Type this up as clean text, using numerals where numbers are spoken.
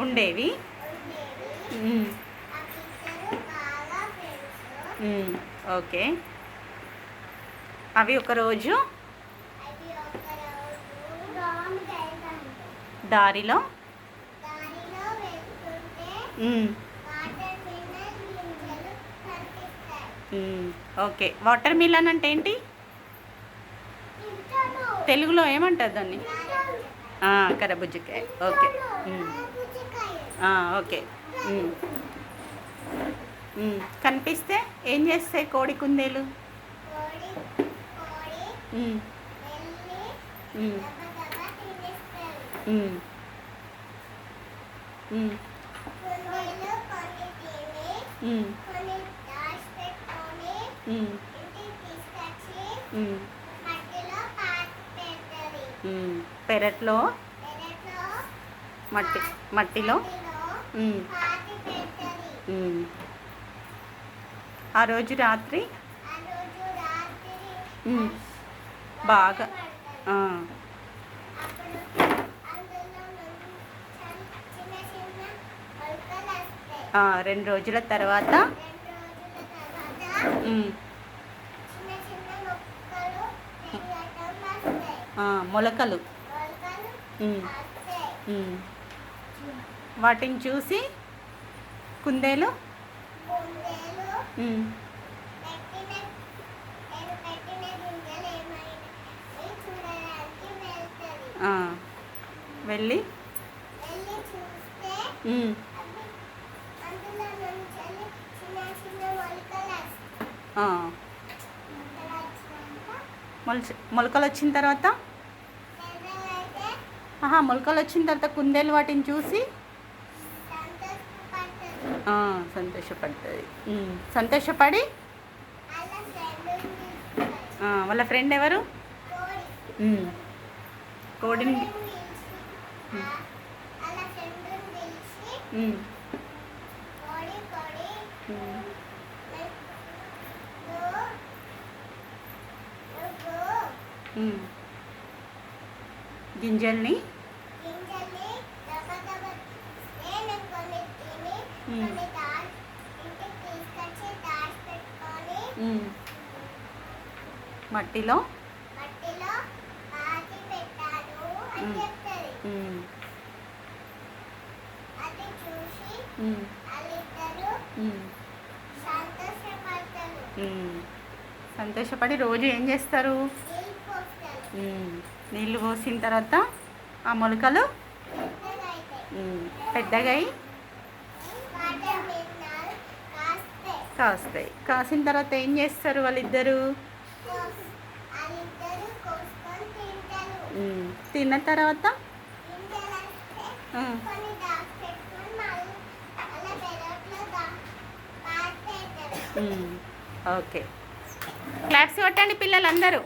ఉండేవి. ఓకే. అవి ఒకరోజు దారిలో ఓకే. వాటర్ మిలన్ అంటే ఏంటి తెలుగులో ఏమంటారు దాన్ని? కరబుజ్జకాయ. ఓకే. ఓకే. కనిపిస్తే ఏం చేస్తాయి కోడి కుందేలు? పెరట్లో మట్టిలో ఆ రోజు రాత్రి బాగా 2 రోజుల తర్వాత మొలకలు వాటిని చూసి కుందేలు వెళ్ళి మొలకలు వచ్చిన తర్వాత మొలకలు వచ్చిన తర్వాత కుందేలు వాటిని చూసి సంతోషపడుతుంది. సంతోషపడి వాళ్ళ ఫ్రెండ్ ఎవరు? కోడిని గింజల్ని మట్టిలో సంతోషపడి రోజు ఏం చేస్తారు? నీళ్ళు పోసిన తర్వాత ఆ మొలకలు పెద్దగా కాస్తాయి. కాసిన తర్వాత ఏం చేస్తారు వాళ్ళిద్దరు? తిన్న తర్వాత ఓకే. క్లాప్స్ కొట్టండి పిల్లలందరూ.